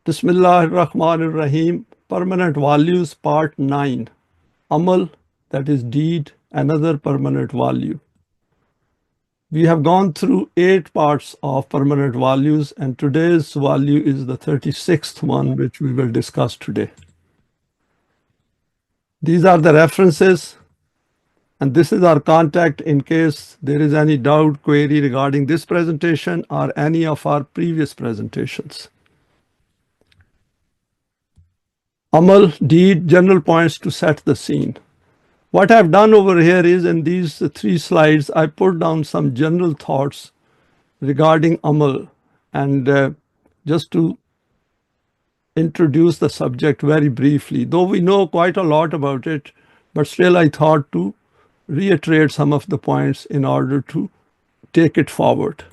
Bismillahir-Rahmanir-Rahim. Permanent values, part 9. Amal, that is deed, another permanent value. We have gone through 8 parts of permanent values, and today's value is the 36th one, which we will discuss today. These are the references, and this is our contact in case there is any doubt, query regarding this presentation or any of our previous presentations. Amal, deed, general points to set the scene. What I've done over here is in these 3 slides, I put down some general thoughts regarding Amal and just to introduce the subject very briefly. Though we know quite a lot about it, but still I thought to reiterate some of the points in order to take it forward.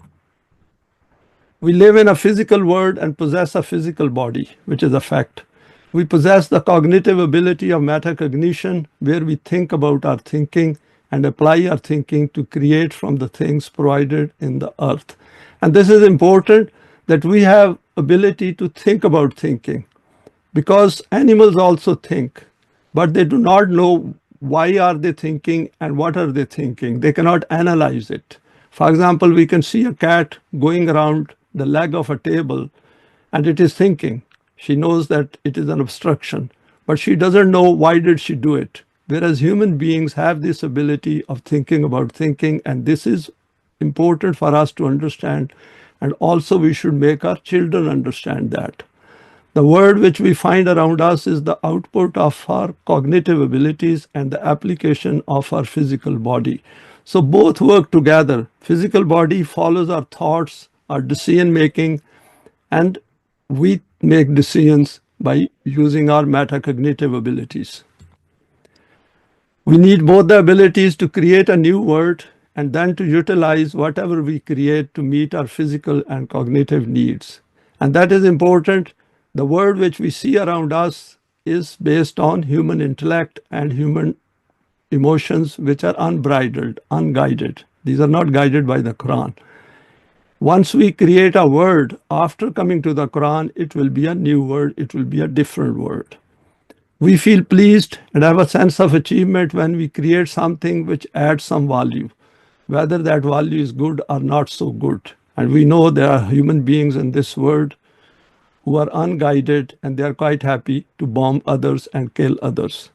We live in a physical world and possess a physical body, which is a fact. We possess the cognitive ability of metacognition, where we think about our thinking and apply our thinking to create from the things provided in the earth. And this is important that we have ability to think about thinking, because animals also think, but they do not know why are they thinking and what are they thinking. They cannot analyze it. For example, we can see a cat going around the leg of a table and it is thinking. She knows that it is an obstruction, but she doesn't know why did she do it. Whereas human beings have this ability of thinking about thinking, and this is important for us to understand, and also we should make our children understand that. The world which we find around us is the output of our cognitive abilities and the application of our physical body. So both work together. Physical body follows our thoughts, our decision making, and we make decisions by using our metacognitive abilities. We need both the abilities to create a new world and then to utilize whatever we create to meet our physical and cognitive needs. And that is important. The world which we see around us is based on human intellect and human emotions, which are unbridled, unguided. These are not guided by the Quran. Once we create a word, after coming to the Quran, it will be a new word, it will be a different word. We feel pleased and have a sense of achievement when we create something which adds some value, whether that value is good or not so good. And we know there are human beings in this world who are unguided and they are quite happy to bomb others and kill others.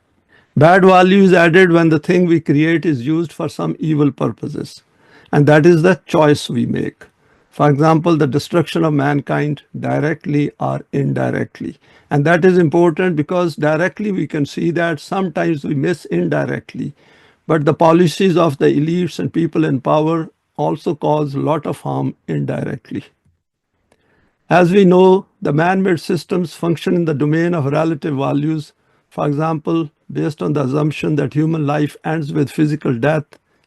Bad value is added when the thing we create is used for some evil purposes. And that is the choice we make. For example, the destruction of mankind directly or indirectly. And that is important because directly we can see that sometimes we miss indirectly. But the policies of the elites and people in power also cause a lot of harm indirectly. As we know, the man-made systems function in the domain of relative values. For example, based on the assumption that human life ends with physical death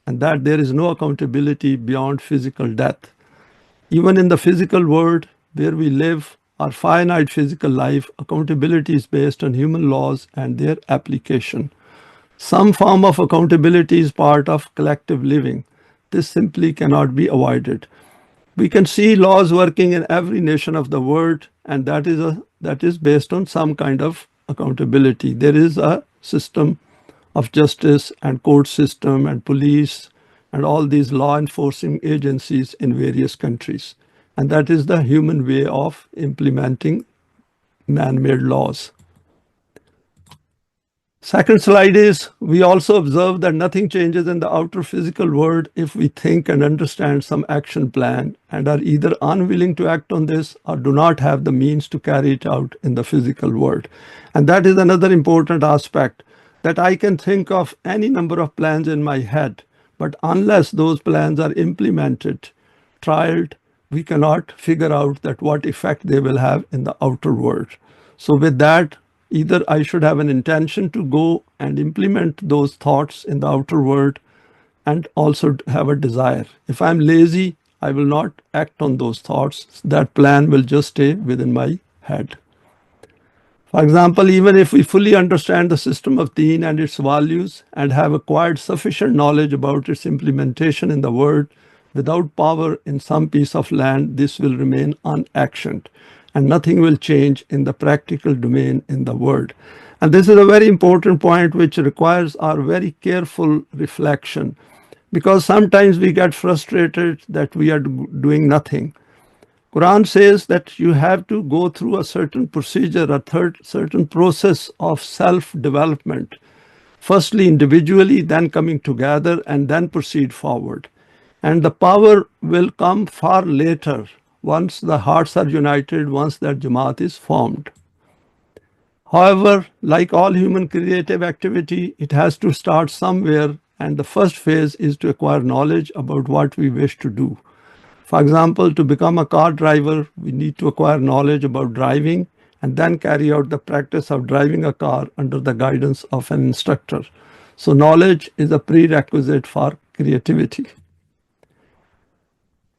and that there is no accountability beyond physical death. Even in the physical world where we live, our finite physical life, accountability is based on human laws and their application. Some form of accountability is part of collective living. This simply cannot be avoided. We can see laws working in every nation of the world, and that is based on some kind of accountability. There is a system of justice and court system and police and all these law enforcing agencies in various countries. And that is the human way of implementing man-made laws. Second slide is, we also observe that nothing changes in the outer physical world if we think and understand some action plan and are either unwilling to act on this or do not have the means to carry it out in the physical world. And that is another important aspect, that I can think of any number of plans in my head, but unless those plans are implemented, trialed, we cannot figure out that what effect they will have in the outer world. So with that, either I should have an intention to go and implement those thoughts in the outer world and also have a desire. If I'm lazy, I will not act on those thoughts. That plan will just stay within my head. For example, even if we fully understand the system of Deen and its values and have acquired sufficient knowledge about its implementation in the world, without power in some piece of land, this will remain unactioned. and nothing will change in the practical domain in the world. And this is a very important point which requires our very careful reflection, because sometimes we get frustrated that we are doing nothing. Quran says that you have to go through a certain procedure, a certain process of self-development. Firstly individually, then coming together, and then proceed forward. And the power will come far later, once the hearts are united, once that Jamaat is formed. However, like all human creative activity, it has to start somewhere, and the first phase is to acquire knowledge about what we wish to do. For example, to become a car driver, we need to acquire knowledge about driving and then carry out the practice of driving a car under the guidance of an instructor. So knowledge is a prerequisite for creativity.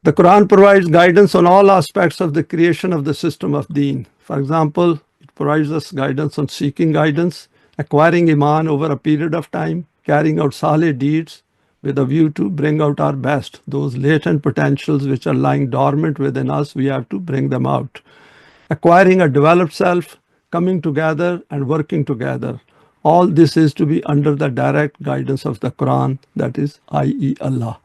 The Quran provides guidance on all aspects of the creation of the system of Deen. For example, it provides us guidance on seeking guidance, acquiring Eimaan over a period of time, carrying out Saleh Deeds with a view to bring out our best. Those latent potentials which are lying dormant within us, we have to bring them out. Acquiring a developed self, coming together and working together. All this is to be under the direct guidance of the Quran, that is, i.e. Allah.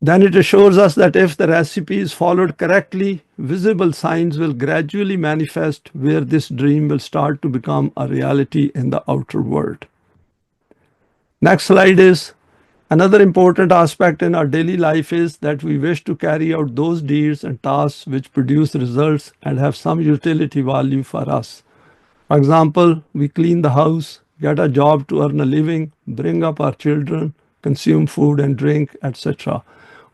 Then it assures us that if the recipe is followed correctly, visible signs will gradually manifest where this dream will start to become a reality in the outer world. Next slide is another important aspect in our daily life is that we wish to carry out those deeds and tasks which produce results and have some utility value for us. For example, we clean the house, get a job to earn a living, bring up our children, consume food and drink, etc.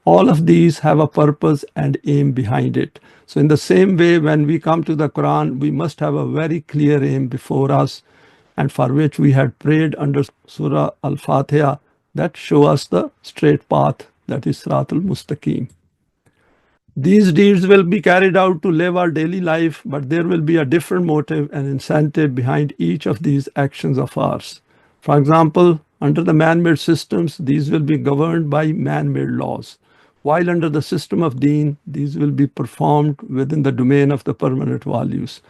All of these have a purpose and aim behind it. So in the same way, when we come to the Quran, we must have a very clear aim before us, and for which we had prayed under Surah Al-Fatiha, that show us the straight path, that is Sirat al-Mustaqim. These deeds will be carried out to live our daily life, but there will be a different motive and incentive behind each of these actions of ours. For example, under the man-made systems, these will be governed by man-made laws, while under the system of Deen, these will be performed within the domain of the permanent values.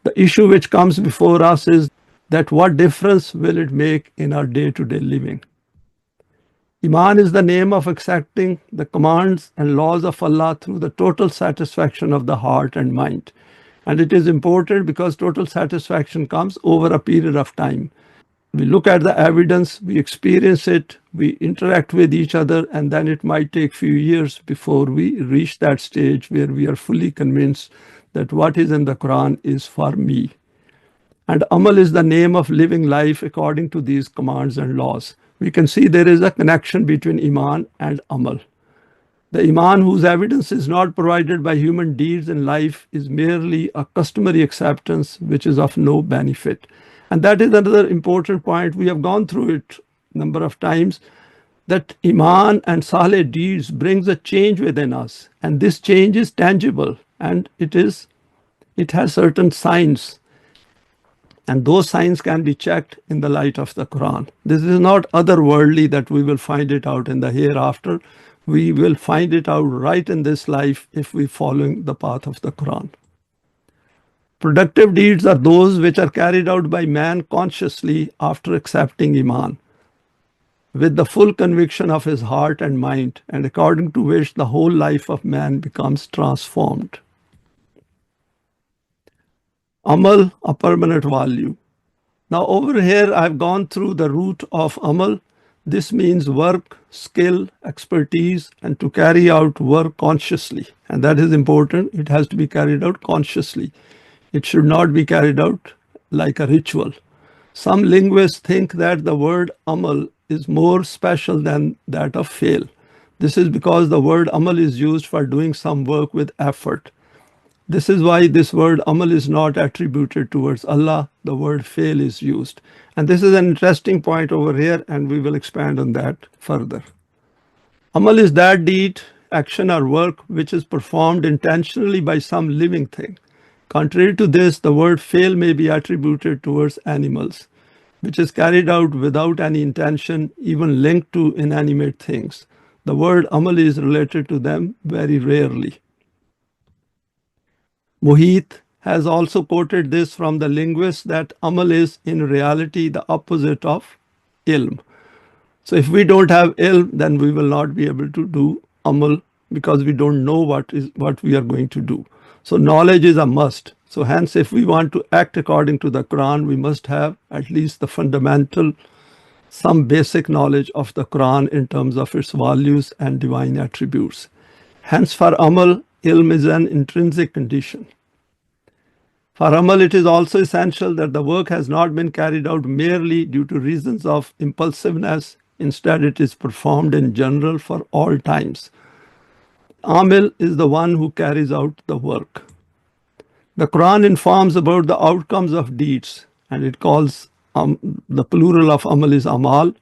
The issue which comes before us is that what difference will it make in our day-to-day living? Eimaan is the name of accepting the commands and laws of Allah through the total satisfaction of the heart and mind. And it is important because total satisfaction comes over a period of time. We look at the evidence, we experience it, we interact with each other, and then it might take few years before we reach that stage where we are fully convinced that what is in the Quran is for me. And Amal is the name of living life according to these commands and laws. We can see there is a connection between Eimaan and Amal. The Eimaan whose evidence is not provided by human deeds in life is merely a customary acceptance which is of no benefit. And that is another important point. We have gone through it a number of times, that Eimaan and Saleh Deeds brings a change within us. And this change is tangible, and it has certain signs. And those signs can be checked in the light of the Quran. This is not otherworldly that we will find it out in the hereafter. We will find it out right in this life if we follow the path of the Quran. Productive deeds are those which are carried out by man consciously after accepting Eimaan, with the full conviction of his heart and mind, and according to which the whole life of man becomes transformed. Amal, a permanent value. Now over here, I've gone through the root of Amal. This means work, skill, expertise, and to carry out work consciously. And that is important. It has to be carried out consciously. It should not be carried out like a ritual. Some linguists think that the word Amal is more special than that of fail. This is because the word Amal is used for doing some work with effort. This is why this word Amal is not attributed towards Allah. The word fail is used. And this is an interesting point over here, and we will expand on that further. Amal is that deed, action or work which is performed intentionally by some living thing. Contrary to this, the word fail may be attributed towards animals, which is carried out without any intention, even linked to inanimate things. The word Amal is related to them very rarely. Mohit has also quoted this from the linguist that Amal is in reality the opposite of ilm. So if we don't have ilm, then we will not be able to do Amal because we don't know what we are going to do. So knowledge is a must. So hence, if we want to act according to the Quran, we must have at least the fundamental, some basic knowledge of the Quran in terms of its values and divine attributes. Hence, for Amal, ilm is an intrinsic condition. For Amal, it is also essential that the work has not been carried out merely due to reasons of impulsiveness. Instead, it is performed in general for all times. Amil is the one who carries out the work. The Quran informs about the outcomes of deeds, and it calls the plural of Amal is Amal,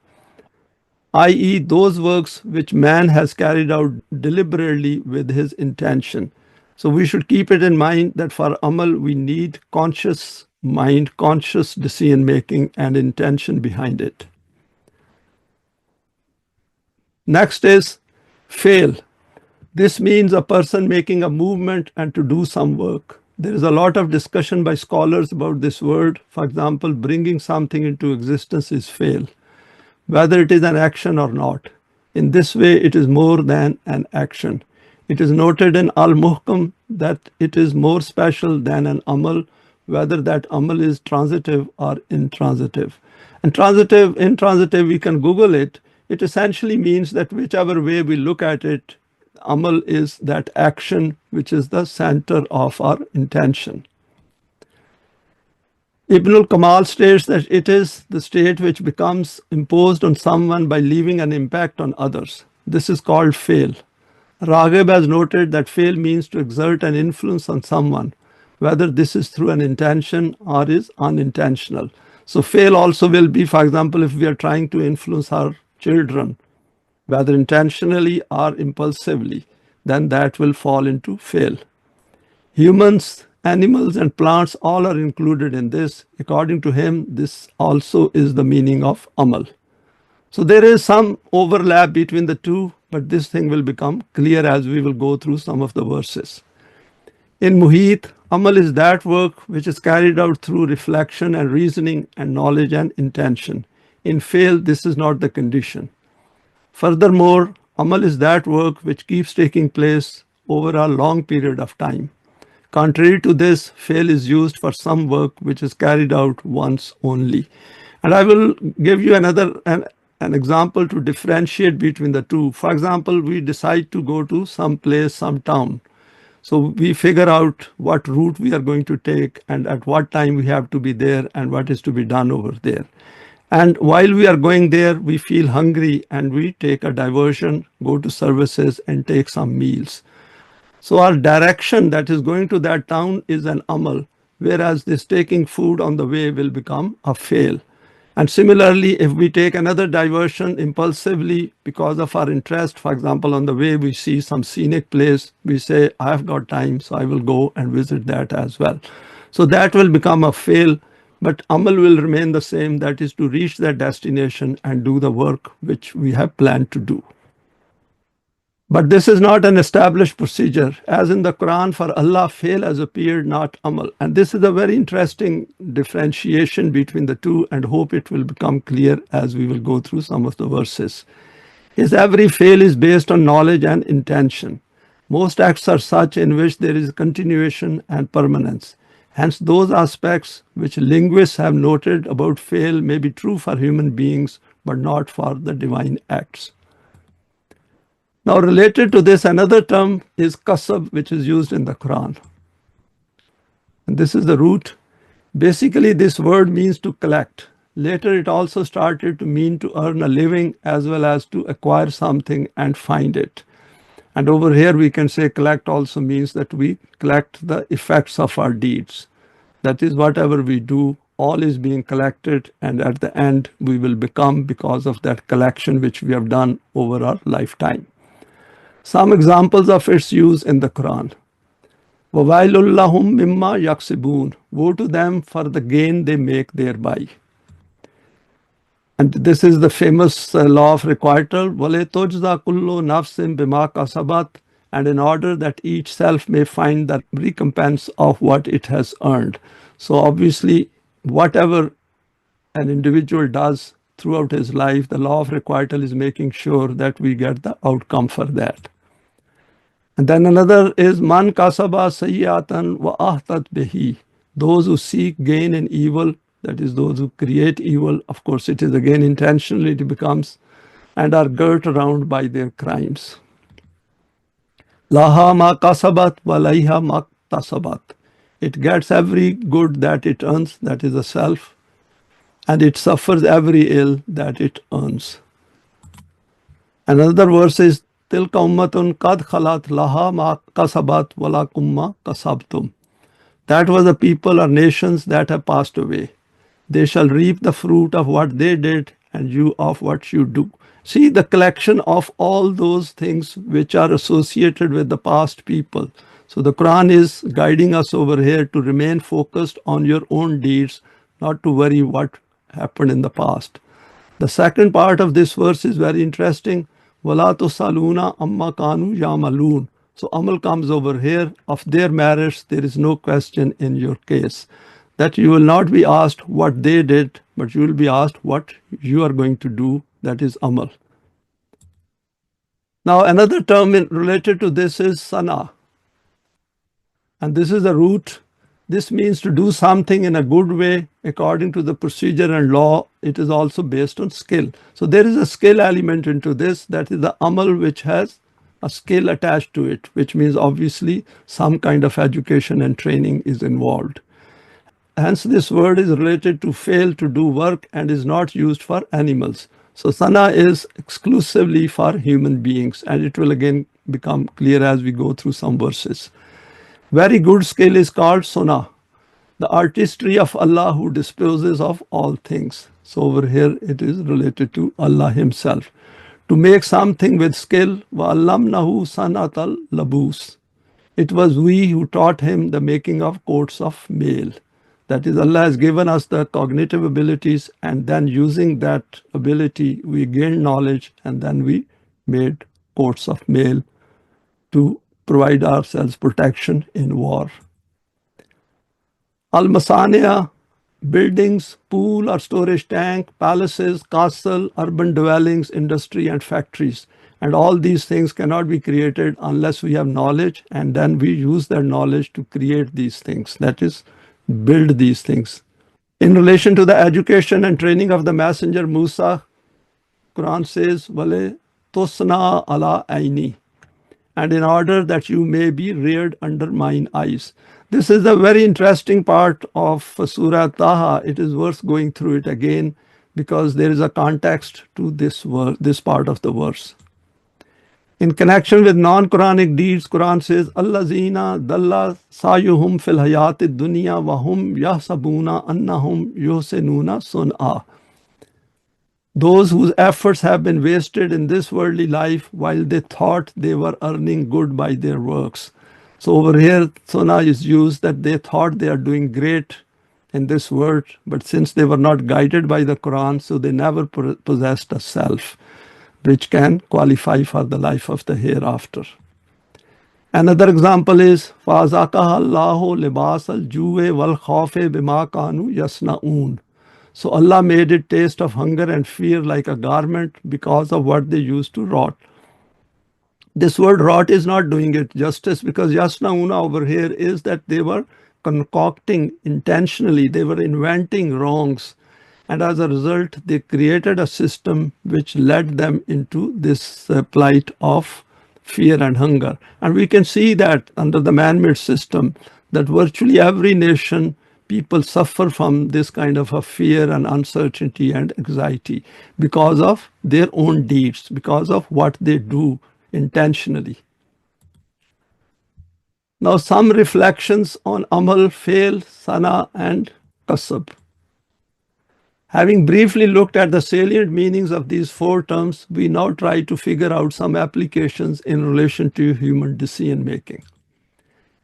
i.e., those works which man has carried out deliberately with his intention. So we should keep it in mind that for Amal, we need conscious mind, conscious decision making, and intention behind it. Next is fail. This means a person making a movement and to do some work. There is a lot of discussion by scholars about this word. For example, bringing something into existence is fail, whether it is an action or not. In this way, it is more than an action. It is noted in Al-Muhkam that it is more special than an Amal, whether that Amal is transitive or intransitive. And intransitive, we can Google it. It essentially means that whichever way we look at it, Amal is that action which is the center of our intention. Ibn al-Kamal states that it is the state which becomes imposed on someone by leaving an impact on others. This is called fail. Raghib has noted that fail means to exert an influence on someone, whether this is through an intention or is unintentional. So fail also will be, for example, if we are trying to influence our children, whether intentionally or impulsively, then that will fall into fail. Humans, animals, and plants all are included in this. According to him, this also is the meaning of Amal. So there is some overlap between the two, but this thing will become clear as we will go through some of the verses. In Muhit, Amal is that work which is carried out through reflection and reasoning and knowledge and intention. In fail, this is not the condition. Furthermore, Amal is that work which keeps taking place over a long period of time. Contrary to this, fail is used for some work which is carried out once only. And I will give you an example to differentiate between the two. For example, we decide to go to some place, some town. So we figure out what route we are going to take and at what time we have to be there and what is to be done over there. And while we are going there, we feel hungry and we take a diversion, go to services and take some meals. So our direction that is going to that town is an Amal, whereas this taking food on the way will become a fail. And similarly, if we take another diversion impulsively because of our interest, for example, on the way we see some scenic place, we say, I have got time, so I will go and visit that as well. So that will become a fail. But Amal will remain the same, that is to reach that destination and do the work which we have planned to do. But this is not an established procedure. As in the Quran, for Allah, fail has appeared, not Amal. And this is a very interesting differentiation between the two, and hope it will become clear as we will go through some of the verses. Every fail is based on knowledge and intention. Most acts are such in which there is continuation and permanence. Hence, those aspects which linguists have noted about fail may be true for human beings, but not for the divine acts. Now, related to this, another term is kasab, which is used in the Quran. And this is the root. Basically, this word means to collect. Later, it also started to mean to earn a living as well as to acquire something and find it. And over here, we can say collect also means that we collect the effects of our deeds. That is, whatever we do, all is being collected, and at the end, we will become because of that collection which we have done over our lifetime. Some examples of its use in the Quran. وَوَيْلٌ لَهُمْ مِمَّا يَكْسِبُونَ. Woe to them for the gain they make thereby. And this is the famous law of requital. وَلَتُجْزَى كُلُّ نَفْسٍ بِمَا كَسَبَتْ. and in order that each self may find the recompense of what it has earned. So obviously, whatever an individual does throughout his life, the law of requital is making sure that we get the outcome for that. And then another is man kasaba sayyatan wa ahtat bihi. Those who seek gain in evil, that is those who create evil, of course it is again intentionally it becomes, and are girt around by their crimes. Laha ma kasabat wa laiha ma tasabat. It gets every good that it earns, that is the self, and it suffers every ill that it earns. Another verse is Tilka ummatun kad khalat laha ma kasabat wala kumma kasabtum. That was the people or nations that have passed away. They shall reap the fruit of what they did, and you of what you do. See the collection of all those things which are associated with the past people. So the Quran is guiding us over here to remain focused on your own deeds, not to worry what happened in the past. The second part of this verse is very interesting. Wala tusaluna amma kanu ya'malun. So Amal comes over here. Of their merits, there is no question in your case. That you will not be asked what they did, but you will be asked what you are going to do. That is Amal. Now another term related to this is sana. And this is a root. This means to do something in a good way according to the procedure and law. It is also based on skill. So there is a skill element into this. That is the Amal which has a skill attached to it, which means obviously some kind of education and training is involved. Hence this word is related to fail to do work and is not used for animals. So sana is exclusively for human beings, and it will again become clear as we go through some verses. Very good skill is called Sunnah, the artistry of Allah who disposes of all things. So over here it is related to Allah himself. To make something with skill, وَعَلَّمْنَهُ صَنْعَةَ الْلَبُوسِ. It was we who taught him the making of coats of mail. That is, Allah has given us the cognitive abilities, and then using that ability we gained knowledge, and then we made coats of mail to provide ourselves protection in war. Al-Masaniya, buildings, pool or storage tank, palaces, castle, urban dwellings, industry and factories. And all these things cannot be created unless we have knowledge, and then we use that knowledge to create these things. That is, build these things. In relation to the education and training of the messenger Musa, Quran says, Wale tosna ala aini. And in order that you may be reared under mine eyes. This is a very interesting part of Surah Taha. It is worth going through it again because there is a context to this part of the verse. In connection with non-Quranic deeds, Quran says, Allazina dalla sayuhum fil hayatid dunya wa hum yahsabuna annahum yuhsinuna sun'a. Those whose efforts have been wasted in this worldly life while they thought they were earning good by their works. So over here, Sona is used that they thought they are doing great in this world, but since they were not guided by the Quran, so they never possessed a self, which can qualify for the life of the hereafter. Another example is, فَأَذَاقَهَا اللَّهُ لِبَاسَ الْجُوعِ وَالْخَوْفِ بِمَا كَانُوا يَصْنَعُونَ. So Allah made it taste of hunger and fear like a garment because of what they used to rot. This word rot is not doing it justice, because yasnauna over here is that they were concocting intentionally, they were inventing wrongs. And as a result, they created a system which led them into this plight of fear and hunger. And we can see that under the man-made system, that virtually every nation, people suffer from this kind of a fear and uncertainty and anxiety because of their own deeds, because of what they do intentionally. Now some reflections on Amal, Fail, Sana and Kasab. Having briefly looked at the salient meanings of these four terms, we now try to figure out some applications in relation to human decision making.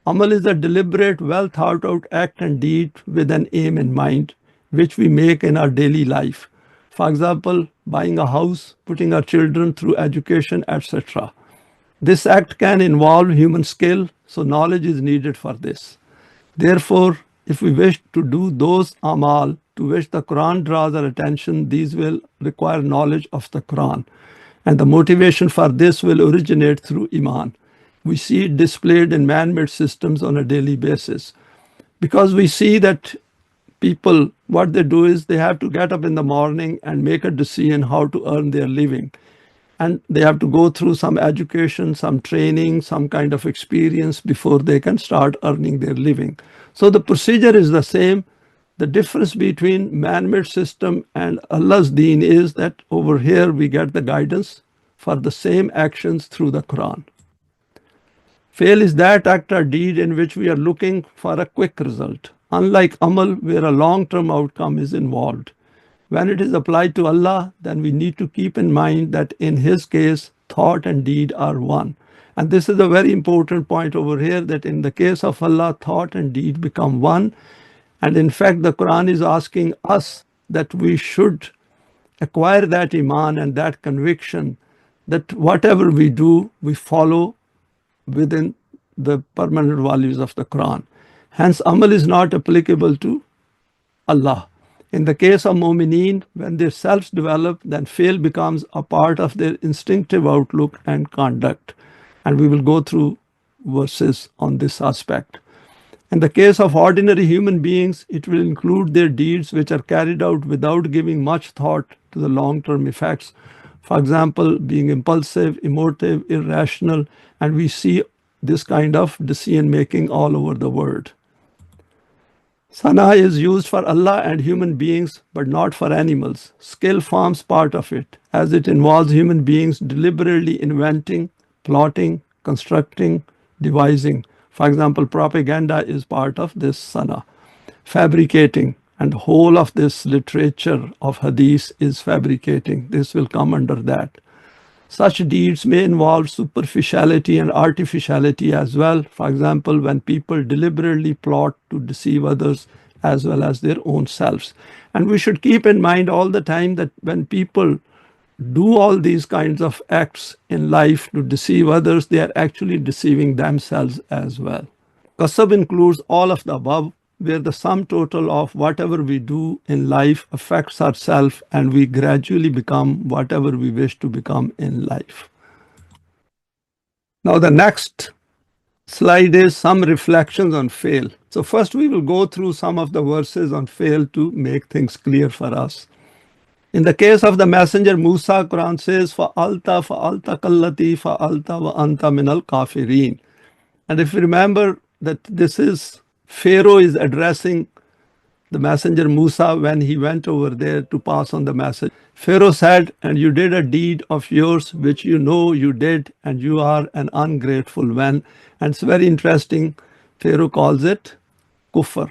Amal is a deliberate, well thought out act and deed with an aim in mind, which we make in our daily life. For example, buying a house, putting our children through education, etc. This act can involve human skill, so knowledge is needed for this. Therefore, if we wish to do those amal to which the Quran draws our attention, these will require knowledge of the Quran. And the motivation for this will originate through Iman. We see it displayed in man-made systems on a daily basis. Because we see that people, what they do is they have to get up in the morning and make a decision how to earn their living. And they have to go through some education, some training, some kind of experience before they can start earning their living. So the procedure is the same. The difference between man-made system and Allah's Deen is that over here we get the guidance for the same actions through the Quran. Fail is that act or deed in which we are looking for a quick result, unlike Amal where a long-term outcome is involved. When it is applied to Allah, then we need to keep in mind that in His case, thought and deed are one. And this is a very important point over here, that in the case of Allah, thought and deed become one. And in fact, the Quran is asking us that we should acquire that Iman and that conviction that whatever we do, we follow within the permanent values of the Quran. Hence, Amal is not applicable to Allah. In the case of Mu'mineen, when their selves develop, then fail becomes a part of their instinctive outlook and conduct. And we will go through verses on this aspect. In the case of ordinary human beings, it will include their deeds which are carried out without giving much thought to the long-term effects. For example, being impulsive, emotive, irrational, and we see this kind of decision-making all over the world. Sana is used for Allah and human beings, but not for animals. Skill forms part of it, as it involves human beings deliberately inventing, plotting, constructing, devising. For example, propaganda is part of this sana. Fabricating, and whole of this literature of hadith is fabricating. This will come under that. Such deeds may involve superficiality and artificiality as well. For example, when people deliberately plot to deceive others as well as their own selves. And we should keep in mind all the time that when people do all these kinds of acts in life to deceive others, they are actually deceiving themselves as well. Qasab includes all of the above, where the sum total of whatever we do in life affects ourselves and we gradually become whatever we wish to become in life. Now the next slide is some reflections on fail. So first we will go through some of the verses on fail to make things clear for us. In the case of the messenger Musa, Quran says, فَأَلْتَ كَالَّتِي فَأَلْتَ وَأَنْتَ مِنَ الْكَافِرِينَ. And if you remember that this is Pharaoh is addressing the messenger Musa when he went over there to pass on the message. Pharaoh said, and you did a deed of yours which you know you did, and you are an ungrateful one. And it's very interesting. Pharaoh calls it kufr.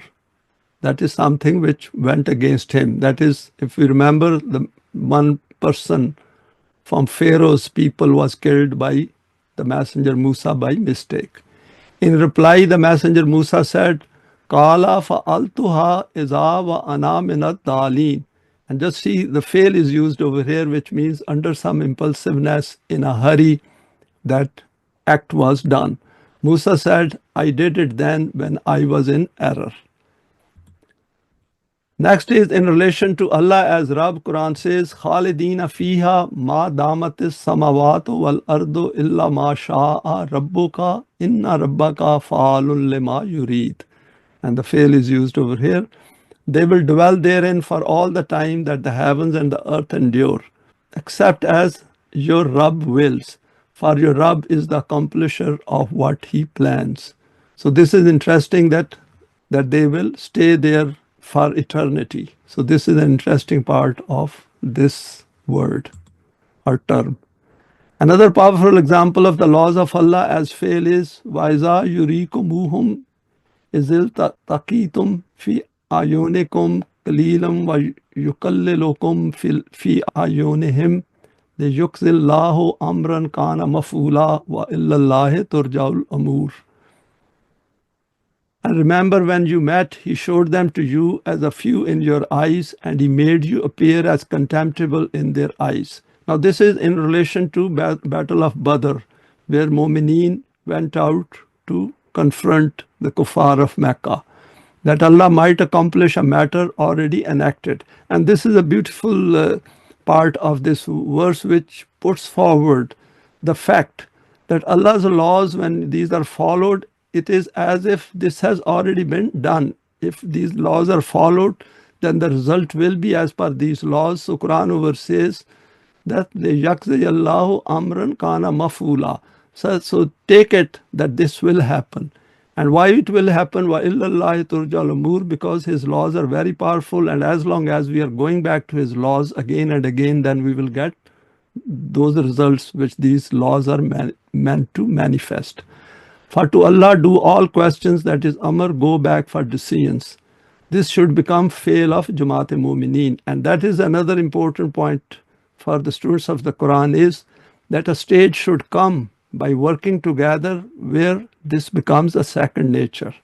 That is something which went against him. That is, if you remember, the one person from Pharaoh's people was killed by the messenger Musa by mistake. In reply, the messenger Musa said, Qala fa'altuha iza wa ana minat dalin. And just see, the fail is used over here, which means under some impulsiveness, in a hurry, that act was done. Musa said, I did it then when I was in error. Next is in relation to Allah as Rabb. Quran says, Khalidina fiha ma damatis samawatu wal ardu illa ma sha'a rabbuka inna rabbaka fa'alun lima yurid. And the fail is used over here. They will dwell therein for all the time that the heavens and the earth endure, except as your Rabb wills. For your Rabb is the accomplisher of what he plans. So this is interesting that they will stay there for eternity. So this is an interesting part of this word or term. Another powerful example of the laws of Allah as fail is وَإِذَا يُرِيكُمُوهُمْ إِذِ الْتَقِيتُمْ فِي أَعْيُنِكُمْ قَلِيلًا وَيُقَلِّلُكُمْ فِي أَعْيُنِهِمْ لِيُقْضِيَ اللَّهُ أَمْرًا كَانَ مَفْعُولًا وَإِلَى اللَّهِ تُرْجَعُ الْأُمُورُ. And remember, when you met, he showed them to you as a few in your eyes, and he made you appear as contemptible in their eyes. Now this is in relation to Battle of Badr, where Mu'mineen went out to confront the kuffar of Mecca, that Allah might accomplish a matter already enacted. And this is a beautiful part of this verse which puts forward the fact that Allah's laws, when these are followed, it is as if this has already been done. If these laws are followed, then the result will be as per these laws. So Quran over says that Allahu amran kana mafula. So take it that this will happen. And why it will happen? Wa illallahi turja'ul umur, because his laws are very powerful, and as long as we are going back to his laws again and again, then we will get those results which these laws are meant to manifest. For to Allah do all questions, that is Amr, go back for decisions. This should become fail of Jamaat Mu'mineen. And that is another important point for the students of the Quran, is that a stage should come by working together where this becomes a second nature.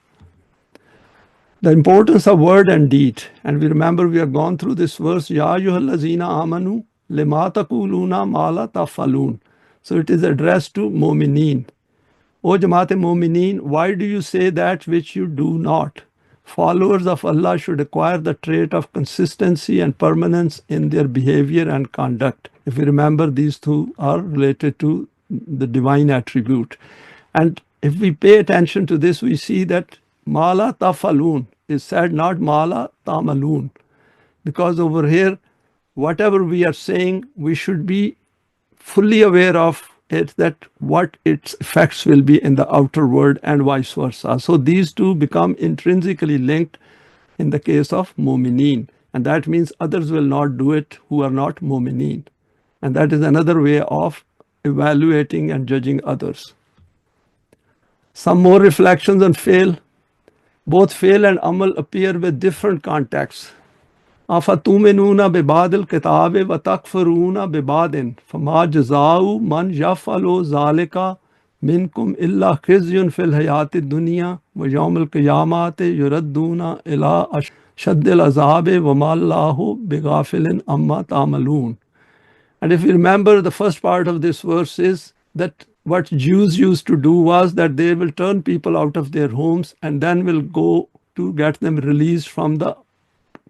The importance of word and deed. And we remember we have gone through this verse, Ya ayyuhallazina amanu lima taquluna ma la taf'alun. So it is addressed to Mu'mineen. O Jamaat Mu'mineen, why do you say that which you do not? Followers of Allah should acquire the trait of consistency and permanence in their behavior and conduct. If we remember, these two are related to the divine attribute. And if we pay attention to this, we see that Mala tafalun is said, not Mala tamalun. Because over here, whatever we are saying, we should be fully aware of it, that what its effects will be in the outer world and vice versa. So these two become intrinsically linked in the case of Mu'mineen. And that means others will not do it who are not Mu'mineen. And that is another way of evaluating and judging others. Some more reflections on fail. Both fail and amal appear with different contexts. أَفَتُؤْمِنُونَ بِبَعْضِ الْكِتَابِ وَتَكْفُرُونَ بِبَعْضٍ فَمَا جَزَاءُ مَنْ يَفْعَلُ ذَلِكَ مِنْكُمْ إِلَّا خِزْيٌ فِي الْحَيَاةِ الدُّنْيَا وَيَوْمَ الْقِيَامَةِ يُرَدُّونَ إِلَىٰ أَشَدِّ الْعَذَابِ وَمَا اللَّهُ بِغَافِلٍ عَمَّا تَعْمَلُونَ. And if you remember, the first part of this verse is that what Jews used to do was that they will turn people out of their homes and then will go to get them released from the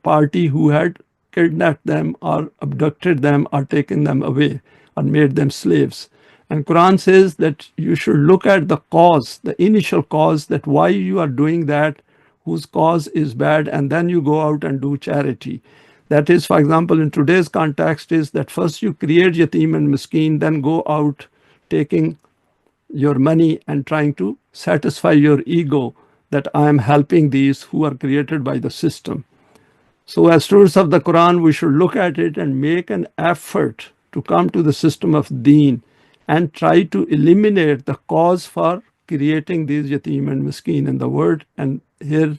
party who had kidnapped them or abducted them or taken them away or made them slaves. And Quran says that you should look at the cause, the initial cause, that why you are doing that, whose cause is bad, and then you go out and do charity. That is, for example, in today's context, is that first you create yatim and miskin, then go out taking your money and trying to satisfy your ego that I am helping these who are created by the system. So as students of the Quran, we should look at it and make an effort to come to the system of Deen and try to eliminate the cause for creating these yatim and miskin in the world. And here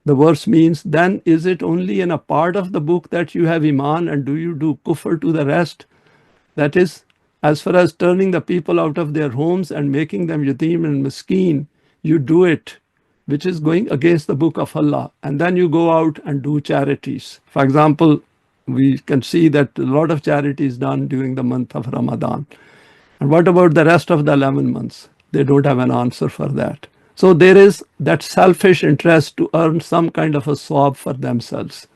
the verse means, then is it only in a part of the book that you have Eimaan, and do you do kufr to the rest? That is, as far as turning the people out of their homes and making them yatim and miskin, you do it, which is going against the book of Allah. And then you go out and do charities. For example, we can see that a lot of charity is done during the month of Ramadan. And what about the rest of the 11 months? They don't have an answer for that. So there is that selfish interest to earn some kind of a sawab for themselves.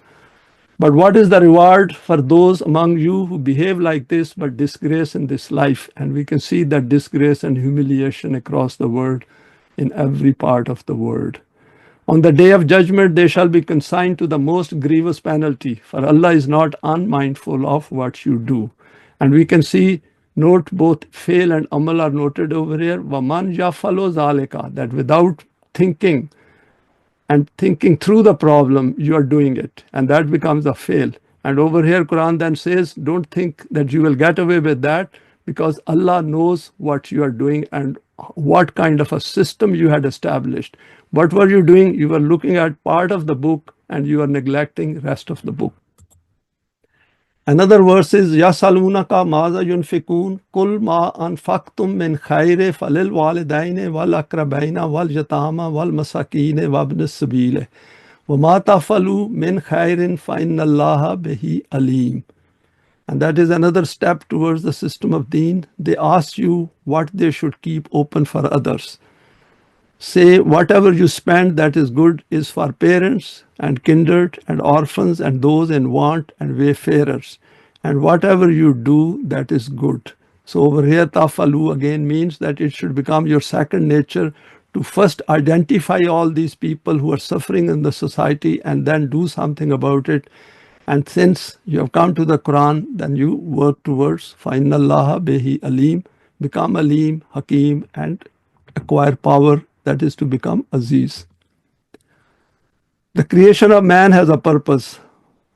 But what is the reward for those among you who behave like this but disgrace in this life? And we can see that disgrace and humiliation across the world, in every part of the world. On the day of judgment, they shall be consigned to the most grievous penalty, for Allah is not unmindful of what you do. And we can see, note both fail and amal are noted over here. وَمَنْ يَفْعَلُ ذَلِكَ, that without thinking and thinking through the problem, you are doing it. And that becomes a fail. And over here, Quran then says, don't think that you will get away with that, because Allah knows what you are doing and what kind of a system you had established. What were you doing? You were looking at part of the book and you are neglecting rest of the book. Another verse is, يَسْأَلُونَكَ مَاذَا يُنْفِقُونَ قُلْ مَا أَنْفَقْتُم مِّنْ خَيْرٍ فَلِلْوَالِدَيْنِ وَالْأَقْرَبَيْنِ وَالْيَتَامَى وَالْمَسَاكِينِ وَابْنِ السَّبِيلِ وَمَا تَفْعَلُوا مِنْ خَيْرٍ فَإِنَّ اللَّهَ بِهِ عَلِيمٌ. And that is another step towards the system of Deen. They ask you what they should keep open for others. Say whatever you spend that is good is for parents and kindred and orphans and those in want and wayfarers. And whatever you do that is good. So over here, tafalu again means that it should become your second nature to first identify all these people who are suffering in the society and then do something about it. And since you have come to the Quran, then you work towards فَإِنَّ اللَّهَ بِهِ alim, become alim, hakim, and acquire power, that is to become Aziz. The creation of man has a purpose.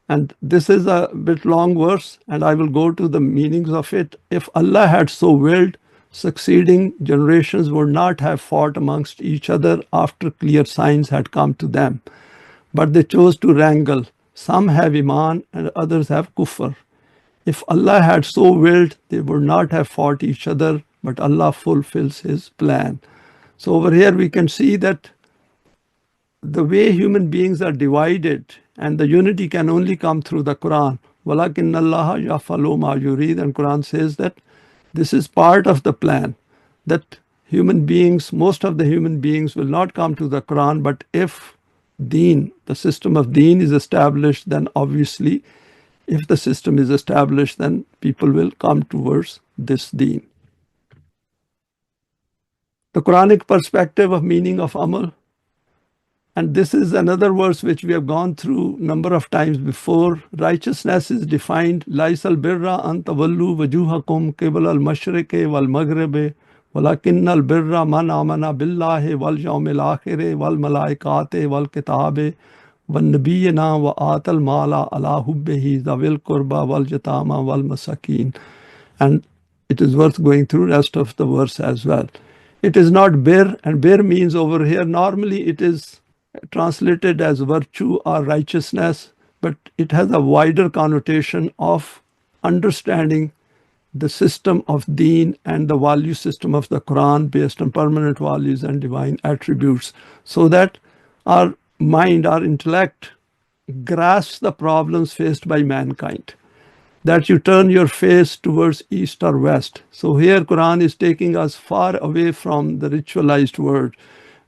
And this is a bit long verse, and I will go to the meanings of it. If Allah had so willed, succeeding generations would not have fought amongst each other after clear signs had come to them. But they chose to wrangle. Some have Eimaan and others have Kufr. If Allah had so willed, they would not have fought each other, but Allah fulfills His plan. So over here we can see that the way human beings are divided, and the unity can only come through the Quran. وَلَكِنَّ اللَّهَ يَفْعَلُ مَا يُرِيدُ. And Quran says that this is part of the plan, that human beings, most of the human beings will not come to the Quran, but if Deen, the system of Deen is established, then obviously if the system is established, then people will come towards this Deen. The Quranic perspective of meaning of Amal. And this is another verse which we have gone through number of times before. Righteousness is defined. Laisal birra an tawallu wajuhakum qibla al-mashriqi wal-maghribi walakin al-birra man amana billahi wal yawmil akhiri wal malaikati wal kitabi wal nabiyina wa atal mala ala hubbihi zawil qurba wal yatama wal masakin. And it is worth going through rest of the verse as well. It is not bir, and bir means over here normally it is translated as virtue or righteousness, but it has a wider connotation of understanding the system of Deen and the value system of the Quran based on permanent values and divine attributes, so that our mind, our intellect grasps the problems faced by mankind, that you turn your face towards east or west. So here Quran is taking us far away from the ritualized world.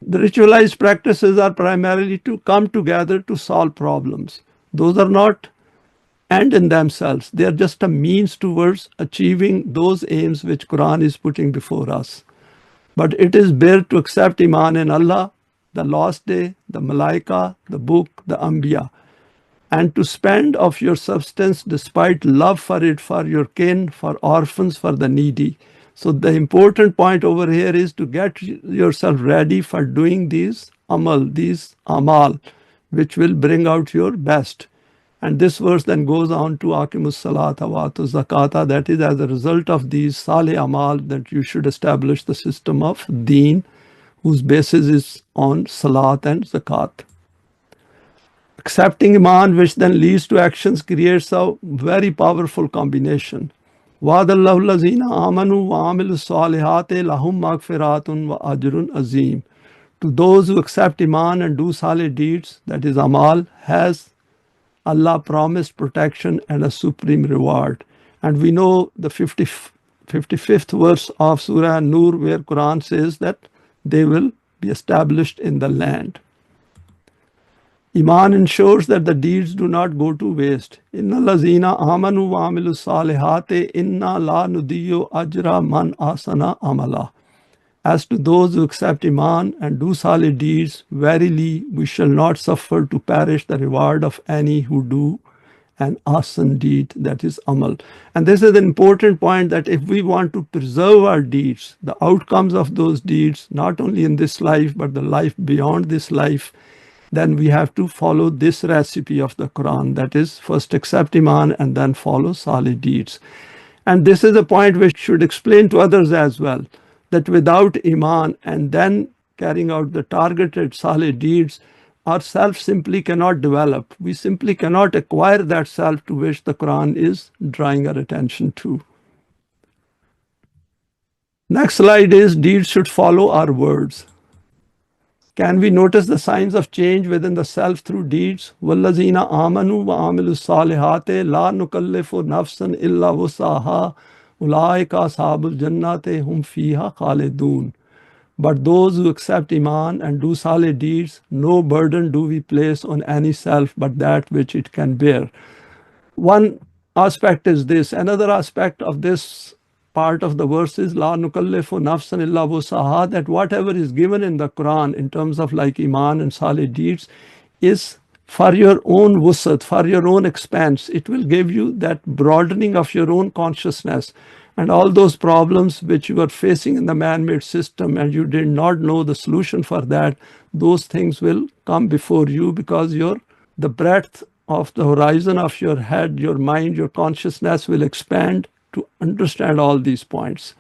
The ritualized practices are primarily to come together to solve problems. Those are not end in themselves. They are just a means towards achieving those aims which Quran is putting before us. But it is bare to accept Eimaan in Allah, the last day, the Malaika, the book, the Anbiya, and to spend of your substance despite love for it, for your kin, for orphans, for the needy. So the important point over here is to get yourself ready for doing these amal, which will bring out your best. And this verse then goes on to Aqimus salata wa atu zakata. That is as a result of these salih amal that you should establish the system of Deen, whose basis is on salat and zakat. Accepting Eimaan, which then leads to actions, creates a very powerful combination. وَعَدَ اللَّهُ الَّذِينَ آمَنُوا وَعَمِلُوا الصَّالِحَاتِ لَهُمْ مَغْفِرَاتٌ وَأَجْرٌ عَظِيمٌ. To those who accept Eimaan and do Saleh deeds, that is Amal, has Allah promised protection and a supreme reward. And we know the 55th verse of Surah An-Nur, where Quran says that they will be established in the land. Eimaan ensures that the deeds do not go to waste. Inna lazina amanu wa amilu salihate inna la nudiyu ajra man asana amala. As to those who accept Eimaan and do Saleh deeds, verily we shall not suffer to perish the reward of any who do an awesome deed, that is Amal. And this is an important point, that if we want to preserve our deeds, the outcomes of those deeds, not only in this life, but the life beyond this life, then we have to follow this recipe of the Quran, that is first accept Eimaan and then follow Saleh deeds. And this is a point which should explain to others as well, that without Eimaan and then carrying out the targeted Saleh deeds, our self simply cannot develop. We simply cannot acquire that self to which the Quran is drawing our attention to. Next slide is deeds should follow our words. Can we notice the signs of change within the self through deeds? وَالَّذِينَ آمَنُوا وَعَمِلُوا الصَّالِحَاتِ لَا نُكَلِّفُ نَفْسًا إِلَّا وُسْعَهَا أُولَٰئِكَ أَصْحَابُ الْجَنَّةِ هُمْ فِيهَا خَالِدُونَ. But those who accept Iman and do Saleh deeds, no burden do we place on any self but that which it can bear. One aspect is this. Another aspect of this part of the verse is La nukallifu nafsan illa wusaha, that whatever is given in the Quran in terms of like Iman and Saleh deeds is for your own wusat, for your own expanse. It will give you that broadening of your own consciousness, and all those problems which you are facing in the man-made system and you did not know the solution for that, those things will come before you because the breadth of the horizon of your head, your mind, your consciousness will expand to understand all these points.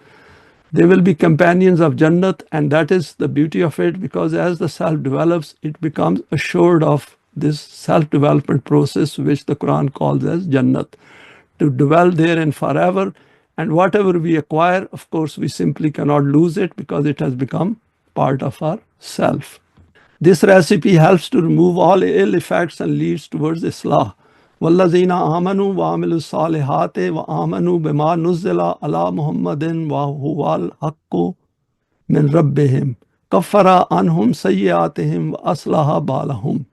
They will be companions of Jannat, and that is the beauty of it, because as the self develops, it becomes assured of this self-development process, which the Quran calls as Jannat, to dwell therein forever. And whatever we acquire, of course, we simply cannot lose it because it has become part of our self. This recipe helps to remove all ill effects and leads towards Islah. وَالَّذِينَ آمَنُوا وَعَمِلُوا الصَّالِحَاتِ وَآمَنُوا بِمَا نُزِّلَ عَلَى مُحَمَّدٍ وَهُوَ الْحَقُّ مِنْ رَبِّهِمْ كَفَّرَ عَنْهُمْ سَيِّئَاتِهِمْ وَأَصْلَحَ بَالَهُمْ.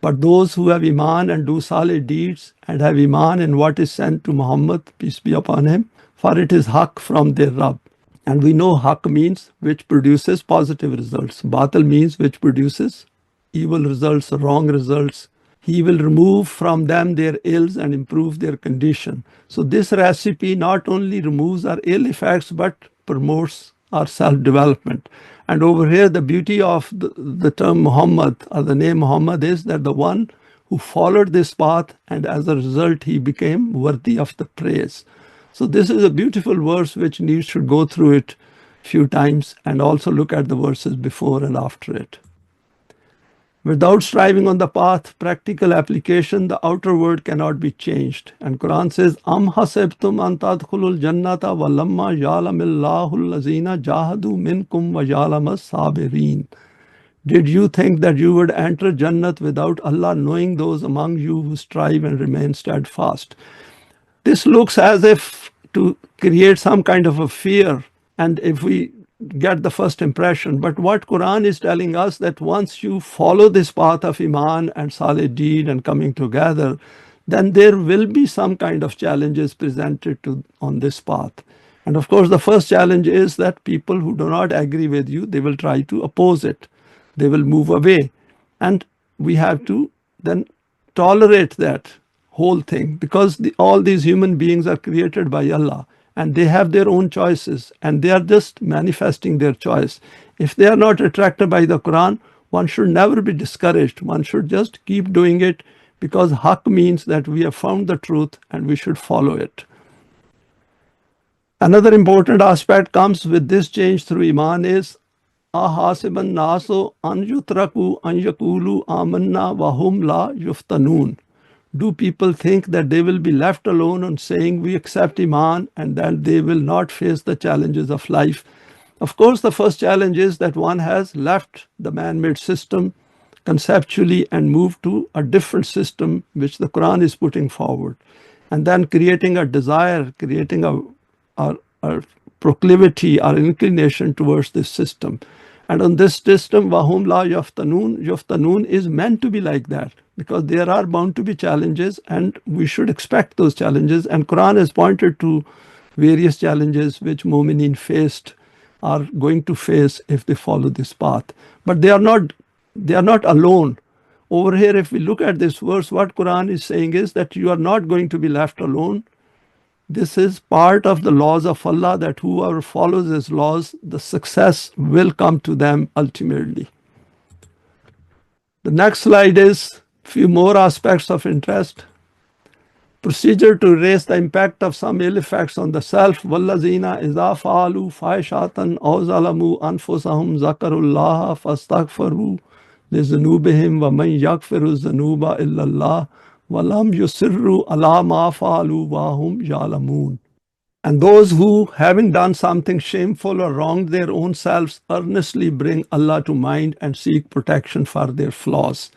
But those who have Iman and do Saleh deeds and have Iman in what is sent to Muhammad, peace be upon him, for it is Haqq from their Rabb. And we know Haqq means which produces positive results. Batil means which produces evil results, wrong results. He will remove from them their ills and improve their condition. So this recipe not only removes our ill effects but promotes our self-development. And over here, the beauty of the term Muhammad or the name Muhammad is that the one who followed this path, and as a result, he became worthy of the praise. So this is a beautiful verse which needs to go through it a few times and also look at the verses before and after it. Without striving on the path, practical application, the outer word cannot be changed. And Quran says, Am hasibtum an tadkhulul jannata wa lamma ya'lamillahu allazina jahadu minkum wa ya'lamas sabirin. Did you think that you would enter Jannat without Allah knowing those among you who strive and remain steadfast? This looks as if to create some kind of a fear, and if we get the first impression. But what Quran is telling us, that once you follow this path of Iman and Saleh deed and coming together, then there will be some kind of challenges presented on this path. And of course, the first challenge is that people who do not agree with you, they will try to oppose it. They will move away. And we have to then tolerate that whole thing, because all these human beings are created by Allah. And they have their own choices, and they are just manifesting their choice. If they are not attracted by the Quran, one should never be discouraged. One should just keep doing it, because Haqq means that we have found the truth and we should follow it. Another important aspect comes with this change through Iman is Ahasiban naso an yutraku an yakulu amanna wa hum la yuftanun. Do people think that they will be left alone on saying we accept Iman and that they will not face the challenges of life? Of course, the first challenge is that one has left the man-made system conceptually and moved to a different system which the Quran is putting forward, and then creating a desire, creating a proclivity or inclination towards this system. And on this system, Wahum la yaftanun, yaftanun is meant to be like that, because there are bound to be challenges and we should expect those challenges. And Quran has pointed to various challenges which Mu'mineen faced, are going to face if they follow this path. But they are not alone. Over here, if we look at this verse, what Quran is saying is that you are not going to be left alone. This is part of the laws of Allah, that whoever follows His laws, the success will come to them ultimately. The next slide is few more aspects of interest. Procedure to erase the impact of some ill effects on the self. وَالَّذِينَ إِذَا فَعَلُوا فَاحِشَةً أَوْ ظَلَمُوا أَنفُسَهُمْ ذَكَرُوا اللَّهَ فَاسْتَغْفَرُوا لِذُنُوبِهِمْ وَمَنْ يَغْفِرُ الذُّنُوبَ إِلَّا اللَّهُ وَلَمْ يُصِرُّوا عَلَى مَا فَعَلُوا وَهُمْ يَعْلَمُونَ. And those who, having done something shameful or wronged their own selves, earnestly bring Allah to mind and seek protection for their flaws.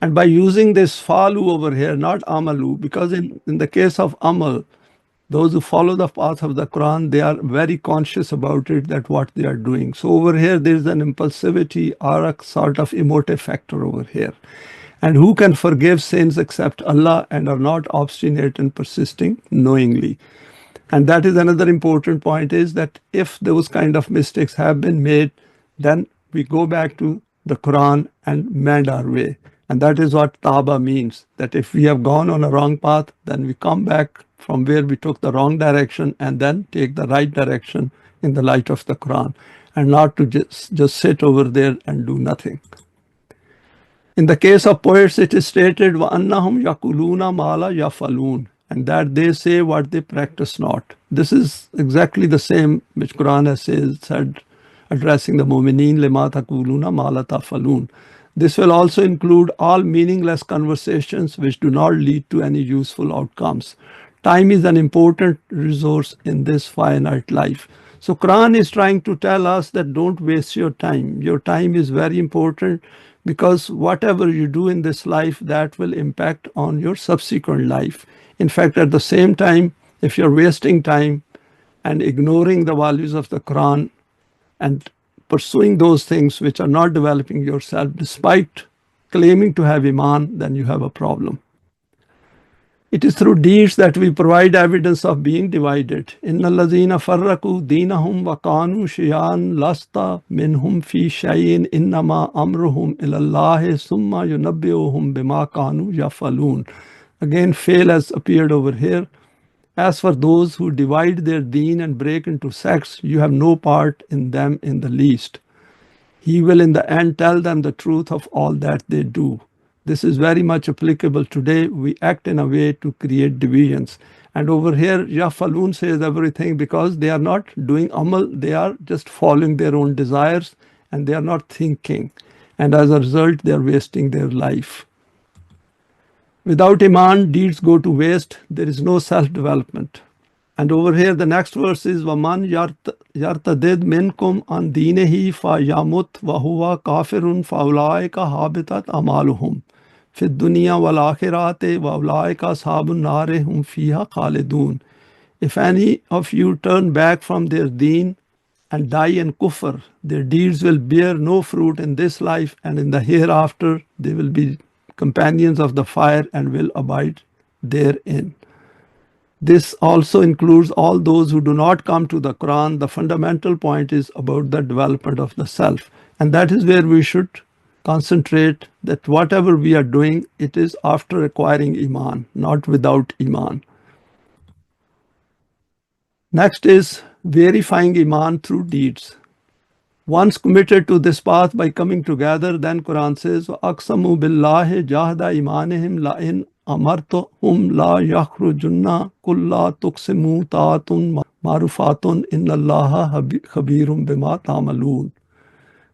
And by using this falu over here, not amalu, because in the case of amal, those who follow the path of the Quran, they are very conscious about it, that what they are doing. So over here, there is an impulsivity or a sort of emotive factor over here. And who can forgive sins except Allah and are not obstinate and persisting knowingly? And that is another important point, is that if those kind of mistakes have been made, then we go back to the Quran and mend our way. And that is what taba means, that if we have gone on a wrong path, then we come back from where we took the wrong direction and then take the right direction in the light of the Quran, and not to just sit over there and do nothing. In the case of poets, it is stated, وَأَنَّهُمْ يَقُولُونَ مَا لَا يَفْعَلُونَ, and that they say what they practice not. This is exactly the same which Quran has said addressing the mu'mineen, لِمَا تَقُولُونَ مَا لَا تَفْعَلُونَ. This will also include all meaningless conversations which do not lead to any useful outcomes. Time is an important resource in this finite life. So Quran is trying to tell us that don't waste your time. Your time is very important, because whatever you do in this life, that will impact on your subsequent life. In fact, at the same time, if you're wasting time and ignoring the values of the Quran and pursuing those things which are not developing yourself despite claiming to have Eimaan, then you have a problem. It is through deeds that we provide evidence of being divided. Inna allazina farraku deenahum wa kanu shiyan lasta minhum fi shayin innama amruhum ilallahi summa yunabbiuhum bima kanu yafalun. Again, fail has appeared over here. As for those who divide their deen and break into sects, you have no part in them in the least. He will in the end tell them the truth of all that they do. This is very much applicable today. We act in a way to create divisions. And over here, Yafalun says everything because they are not doing amal, they are just following their own desires and they are not thinking. And as a result, they are wasting their life. Without Eimaan, deeds go to waste. There is no self-development. And over here, the next verse is وَمَنْ يَرْتَدِدْ مِنْكُمْ عَنْ دِينِهِ فَيَمُتْ وَهُوَ كَافِرٌ فَأُولَٰئِكَ حَبِطَتْ أَعْمَالُهُمْ فِي الدُّنْيَا وَالْآخِرَةِ وَأُولَٰئِكَ أَصْحَابُ النَّارِ هُمْ فِيهَا خَالِدُونَ. If any of you turn back from their deen and die in kufr, their deeds will bear no fruit in this life, and in the hereafter they will be companions of the fire and will abide therein. This also includes all those who do not come to the Quran. The fundamental point is about the development of the self. And that is where we should concentrate, that whatever we are doing, it is after acquiring Eimaan, not without Eimaan. Next is verifying Eimaan through deeds. Once committed to this path by coming together, then Quran says, وَأَقْسَمُوا بِاللَّهِ جَهْدَ إِيمَانِهِمْ لَإِنْ أَمَرْتُهُمْ لَا يَخْرُجُنَّ قُلْ لَا تُقْسِمُوا طَاعَةٌ مَعْرُوفَةٌ إِنَّ اللَّهَ خَبِيرٌ بِمَا تَعْمَلُونَ.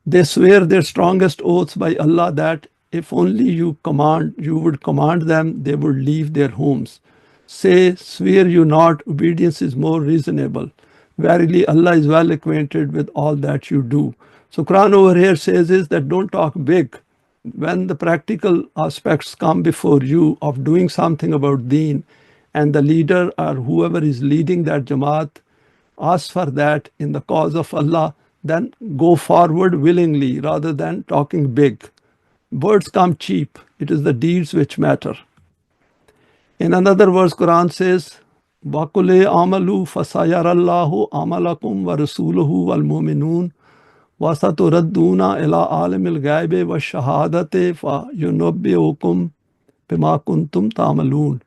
They swear their strongest oaths by Allah that if only you would command them, they would leave their homes. Say, swear you not, obedience is more reasonable. Verily, Allah is well acquainted with all that you do. So Quran over here says is that don't talk big. When the practical aspects come before you of doing something about Deen, and the leader or whoever is leading that Jamaat asks for that in the cause of Allah, then go forward willingly rather than talking big. Words come cheap. It is the deeds which matter. In another verse, Quran says, وَقُلِ آمَلُوا فَسَيَرَ اللَّهُ عَمَلَكُمْ وَرَسُولُهُ وَالْمُؤْمِنُونَ وَسَتُرَدُّونَ إِلَىٰ عَالِمِ الْغَيْبِ وَالشَّهَادَةِ فَيُنَبِّئُكُم بِمَا كُنتُمْ تَعْمَلُونَ.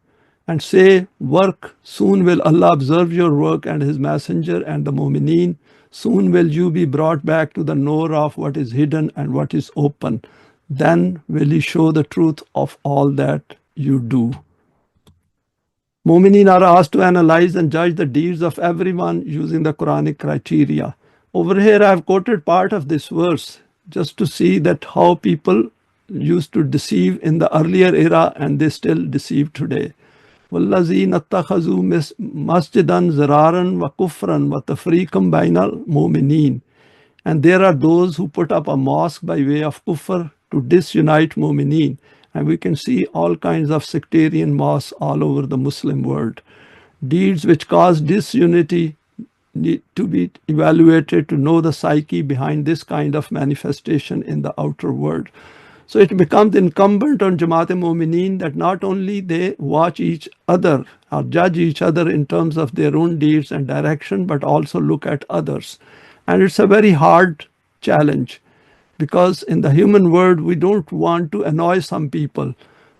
And say, work, soon will Allah observe your work and His Messenger and the Mu'mineen. Soon will you be brought back to the knower of what is hidden and what is open. Then will He show the truth of all that you do. Mu'mineen are asked to analyze and judge the deeds of everyone using the Quranic criteria. Over here I have quoted part of this verse just to see that how people used to deceive in the earlier era and they still deceive today. وَالَّذِينَ اتَّخَذُوا مَسْجِدًا زِرَارًا وَكُفْرًا وَتَفْرِيقًا بَيْنَ الْمُؤْمِنِينَ. And there are those who put up a mosque by way of kufr to disunite mu'mineen. And we can see all kinds of sectarian mosques all over the Muslim world. Deeds which cause disunity need to be evaluated to know the psyche behind this kind of manifestation in the outer world. So it becomes incumbent on Jamaat-e-Momineen that not only they watch each other or judge each other in terms of their own deeds and direction, but also look at others. And it's a very hard challenge because in the human world, we don't want to annoy some people.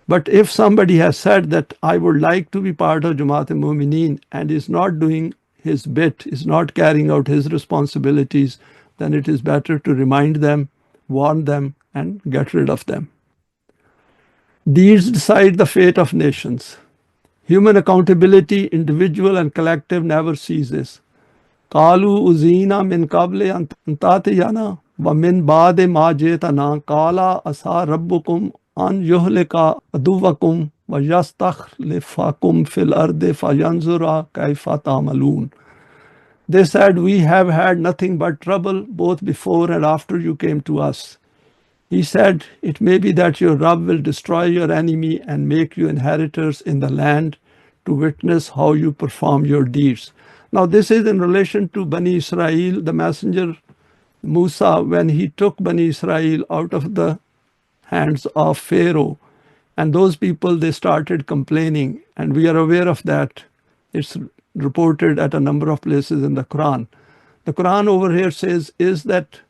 But if somebody has said that I would like to be part of Jamaat-e-Momineen and is not doing his bit, is not carrying out his responsibilities, then it is better to remind them, warn them, and get rid of them. Deeds decide the fate of nations. Human accountability, individual and collective, never ceases. قالوا أوذينا من قبل أن تأتينا ومن بعد ما جئتنا قال عسى ربكم أن يهلك عدوكم ويستخلفكم في الأرض فينظر كيف تعملون. They said, we have had nothing but trouble both before and after you came to us. He said, it may be that your Rabb will destroy your enemy and make you inheritors in the land to witness how you perform your deeds. Now this is in relation to Bani Israel, the messenger Musa, when he took Bani Israel out of the hands of Pharaoh. And those people, they started complaining, and we are aware of that. It's reported at a number of places in the Quran. The Quran over here says, is that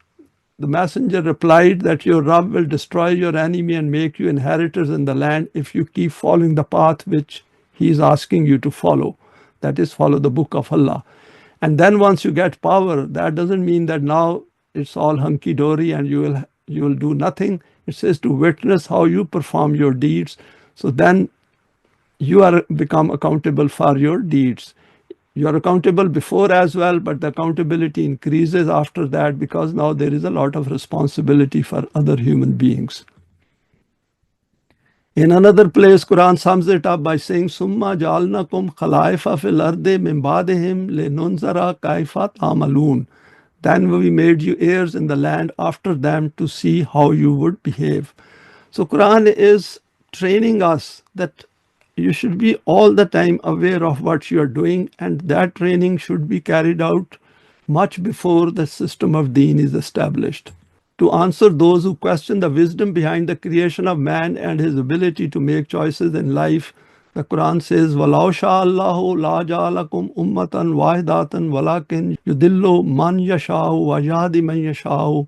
the messenger replied that your Rabb will destroy your enemy and make you inheritors in the land if you keep following the path which he is asking you to follow. That is, follow the book of Allah. And then once you get power, that doesn't mean that now it's all hunky-dory and you will do nothing. It says to witness how you perform your deeds. So then you are become accountable for your deeds. You are accountable before as well, but the accountability increases after that because now there is a lot of responsibility for other human beings. In another place, Quran sums it up by saying, Summa ja'alnakum khalaifa fil ardi min ba'dihim linunzara kaifa ta'malun. Then we made you heirs in the land after them to see how you would behave. So Quran is training us that you should be all the time aware of what you are doing, and that training should be carried out much before the system of Deen is established. To answer those who question the wisdom behind the creation of man and his ability to make choices in life, the Quran says, وَلَوْ شَاءَ اللَّهُ لَا جَعَلَكُمْ أُمَّةً وَاحِدَةً وَلَكِنْ يُضِلُّ مَنْ يَشَاءُ وَيَهْدِي مَنْ يَشَاءُ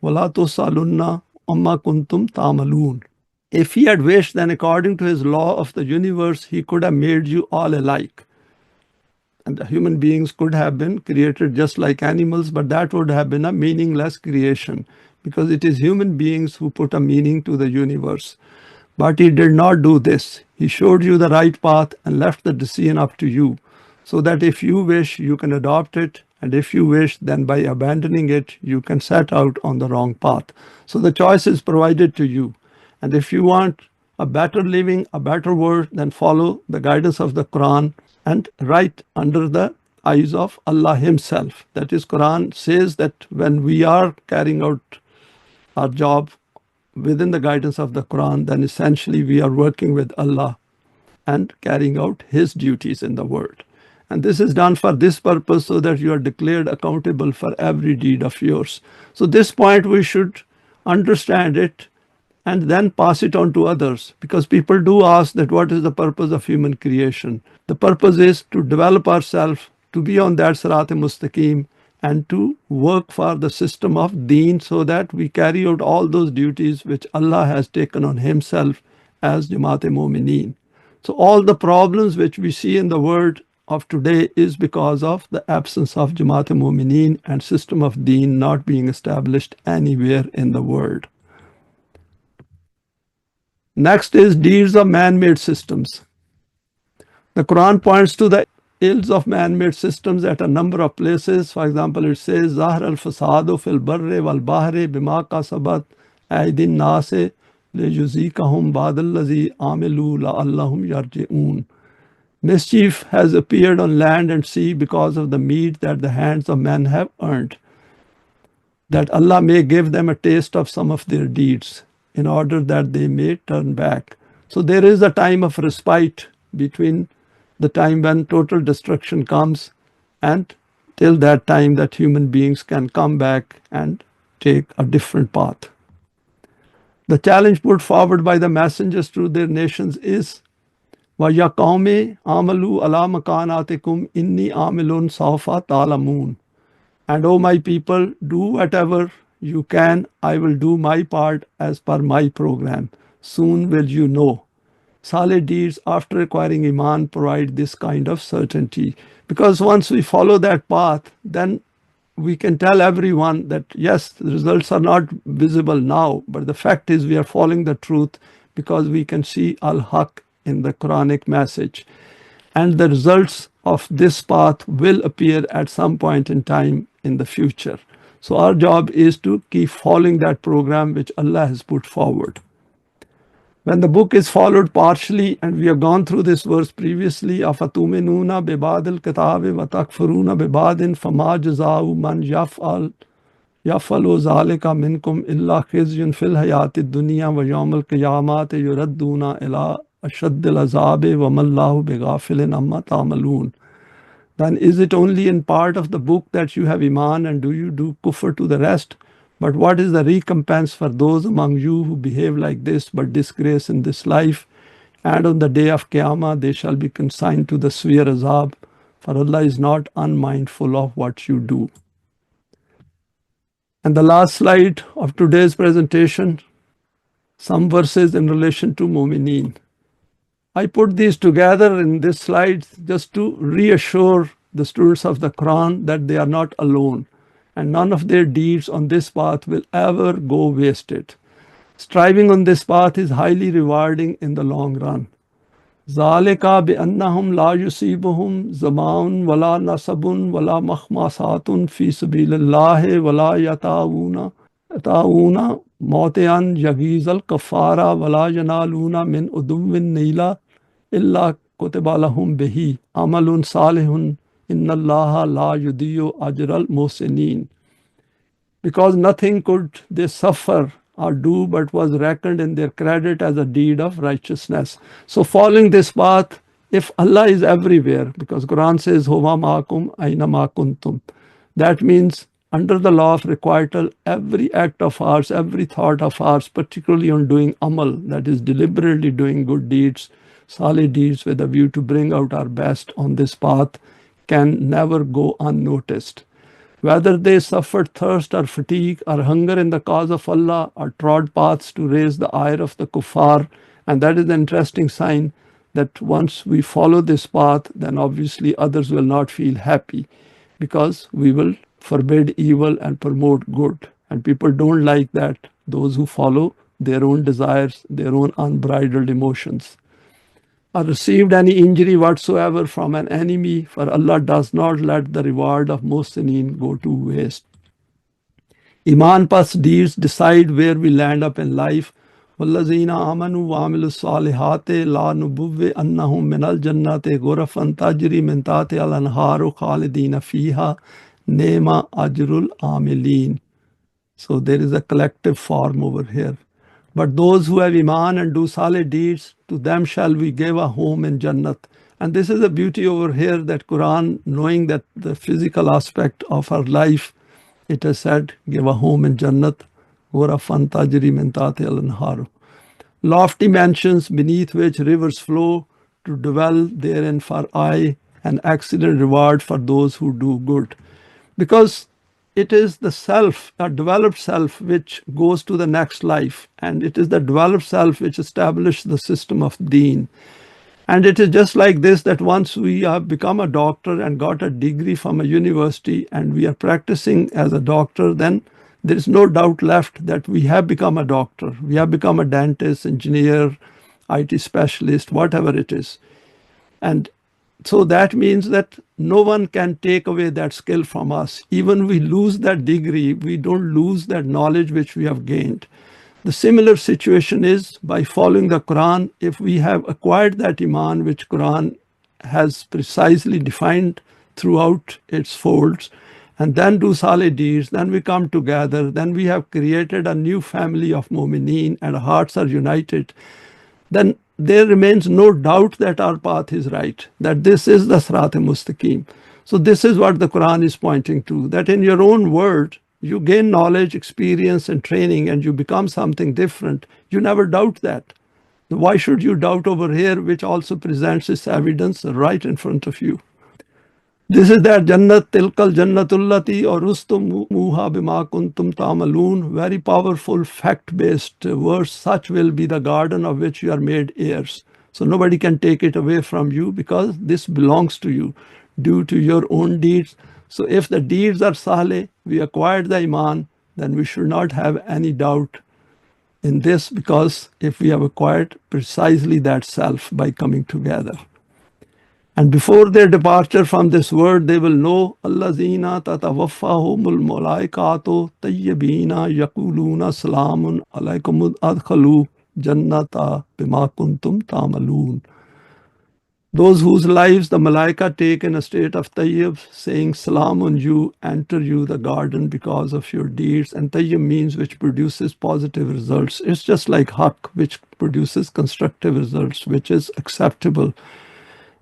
وَلَا تُسْأَلُنَّ عَمَّا كُنْتُمْ تَعْمَلُونَ. If he had wished, then according to his law of the universe, he could have made you all alike. And the human beings could have been created just like animals, but that would have been a meaningless creation because it is human beings who put a meaning to the universe. But he did not do this. He showed you the right path and left the decision up to you, so that if you wish, you can adopt it, and if you wish, then by abandoning it, you can set out on the wrong path. So the choice is provided to you. And if you want a better living, a better world, then follow the guidance of the Quran and right under the eyes of Allah Himself. That is, Quran says that when we are carrying out our job within the guidance of the Quran, then essentially we are working with Allah and carrying out His duties in the world. And this is done for this purpose, so that you are declared accountable for every deed of yours. So this point we should understand it and then pass it on to others, because people do ask that what is the purpose of human creation? The purpose is to develop ourselves, to be on that Sirat-e-Mustaqim, and to work for the system of Deen, so that we carry out all those duties which Allah has taken on Himself as Jamaat-e-Momineen. So all the problems which we see in the world of today is because of the absence of Jamaat-e-Momineen and system of Deen not being established anywhere in the world. Next is deeds of man-made systems. The Quran points to the ills of man-made systems at a number of places. For example, it says, ظَهْرَ الْفَسَادُ فِي الْبَرِّ وَالْبَحْرِ بِمَا كَسَبَتْ أَيْدِي النَّاسِ لِيُذِيقَهُمْ بَعْضَ الَّذِي عَمِلُوا لَعَلَّهُمْ يَرْجِعُونَ. Mischief has appeared on land and sea because of the meat that the hands of men have earned, that Allah may give them a taste of some of their deeds in order that they may turn back. So there is a time of respite between the time when total destruction comes and till that time that human beings can come back and take a different path. The challenge put forward by the messengers to their nations is وَيَا قَوْمِ عَمَلُوا عَلَى مَكَانَاتِكُمْ إِنِّي عَامِلٌ سَوْفَ تَعْلَمُونَ. And O my people, do whatever you can. I will do my part as per my program. Soon will you know. Saleh Deeds, after acquiring Eimaan, provide this kind of certainty. Because once we follow that path, then we can tell everyone that yes, the results are not visible now, but the fact is we are following the truth because we can see Al-Haq in the Quranic message. And the results of this path will appear at some point in time in the future. So our job is to keep following that program which Allah has put forward. When the book is followed partially, and we have gone through this verse previously, أَفَتُؤْمِنُونَ بِبَعْضِ الْكِتَابِ وَتَكْفُرُونَ بِبَعْضٍ فَمَا جَزَاءُ مَنْ يَفْعَلُ ذَلِكَ مِنْكُمْ إِلَّا خِزْيٌ فِي الْحَيَاةِ الدُّنْيَا وَيَوْمَ الْقِيَامَةِ يُرَدُّونَ إِلَىٰ أَشَدِّ الْعَذَابِ وَمَا اللَّهُ بِغَافِلٍ عَمَّا تَعْمَلُونَ. Then is it only in part of the book that you have Eimaan, and do you do kufr to the rest? But what is the recompense for those among you who behave like this but disgrace in this life? And on the day of Qiyamah they shall be consigned to the severe azab, for Allah is not unmindful of what you do. And the last slide of today's presentation, some verses in relation to Mu'mineen. I put these together in this slide just to reassure the students of the Quran that they are not alone, and none of their deeds on this path will ever go wasted. Striving on this path is highly rewarding in the long run. ذَلِكَ بِأَنَّهُمْ لَا يُصِيبُهُمْ ظَمَأٌ وَلَا نَصَبٌ وَلَا مَخْمَصَاتٌ فِي سَبِيلِ اللَّهِ وَلَا يَطَئُونَ مَوْطِئًا يَغِيظَ الْكُفَّارَ وَلَا يَنَالُونَ مِنْ عُدُوٍّ نَيْلًا إِلَّا كُتِبَ لَهُمْ بِهِ عَمَلٌ صَالِحٌ إِنَّ اللَّهَ لَا يُضِيعُ أَجْرَ الْمُحْسِنِينَ. Because nothing could they suffer or do but was reckoned in their credit as a deed of righteousness. So following this path, if Allah is everywhere, because Quran says, Huwa ma'akum aina ma kuntum, that means under the law of requital, every act of ours, every thought of ours, particularly on doing Amal, that is deliberately doing good deeds, Saleh deeds with a view to bring out our best on this path, can never go unnoticed. Whether they suffered thirst or fatigue or hunger in the cause of Allah or trod paths to raise the ire of the kuffar, and that is the interesting sign that once we follow this path, then obviously others will not feel happy because we will forbid evil and promote good. And people don't like that, those who follow their own desires, their own unbridled emotions. Or received any injury whatsoever from an enemy, for Allah does not let the reward of Muhsineen go to waste. Eimaan plus deeds decide where we land up in life. وَالَّذِينَ آمَنُوا وَعَمِلُوا الصَّالِحَاتِ لَا نُبَوِّئَنَّهُم مِّنَ الْجَنَّةِ غُرَفًا تَجْرِي مِن تَحْتِهَا الْأَنْهَارُ خَالِدِينَ فِيهَا نِعْمَ أَجْرُ الْعَامِلِينَ. So there is a collective form over here. But those who have Eimaan and do Saleh deeds, to them shall we give a home in Jannat. And this is the beauty over here, that Quran, knowing that the physical aspect of our life, it has said, give a home in Jannat, غُرَفًا تَجْرِي مِن تَحْتِهَا الْأَنْهَارُ. Lofty mansions beneath which rivers flow, to dwell therein for aye, an excellent reward for those who do good. Because it is the self, a developed self, which goes to the next life. And it is the developed self which established the system of Deen. And it is just like this, that once we have become a doctor and got a degree from a university and we are practicing as a doctor, then there is no doubt left that we have become a doctor. We have become a dentist, engineer, IT specialist, whatever it is. And so that means that no one can take away that skill from us. Even we lose that degree, we don't lose that knowledge which we have gained. The similar situation is by following the Quran. If we have acquired that Eimaan which Quran has precisely defined throughout its folds, and then do Saleh Deeds, then we come together, then we have created a new family of Mu'mineen and hearts are united, then there remains no doubt that our path is right, that this is the Sirat-e-Mustaqim. So this is what the Quran is pointing to, that in your own word, you gain knowledge, experience, and training, and you become something different. You never doubt that. Why should you doubt over here, which also presents its evidence right in front of you? This is that Jannat Tilkal Jannatullati or Rustum Muha Bima Kuntum Tamaloon, very powerful fact-based verse. Such will be the garden of which you are made heirs. So nobody can take it away from you because this belongs to you due to your own deeds. So if the deeds are Saleh, we acquired the Eimaan, then we should not have any doubt in this, because if we have acquired precisely that self by coming together. And before their departure from this world, they will know Allazina tatawaffahumul malaikatu tayyibina yaquluna salamun alaikum adkhalu jannata bima kuntum ta'malun. Those whose lives the malaika take in a state of tayyib, saying salam on you, enter you the garden because of your deeds. And tayyib means which produces positive results. It's just like haq, which produces constructive results, which is acceptable.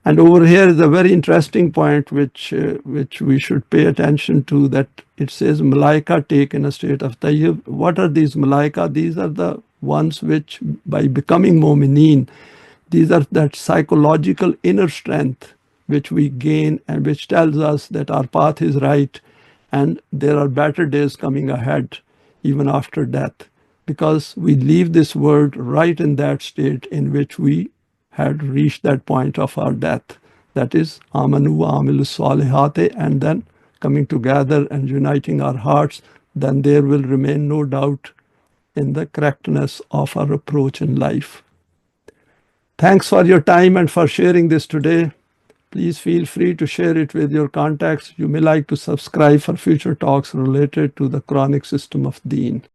And over here is a very interesting point which we should pay attention to, that it says malaika take in a state of tayyib. What are these malaika? These are the ones which, by becoming mu'mineen, these are that psychological inner strength which we gain and which tells us that our path is right and there are better days coming ahead even after death, because we leave this world right in that state in which we had reached that point of our death. That is, amanu wa amilu salihate, and then coming together and uniting our hearts, then there will remain no doubt in the correctness of our approach in life. Thanks for your time and for sharing this today. Please feel free to share it with your contacts. You may like to subscribe for future talks related to the Quranic system of Deen.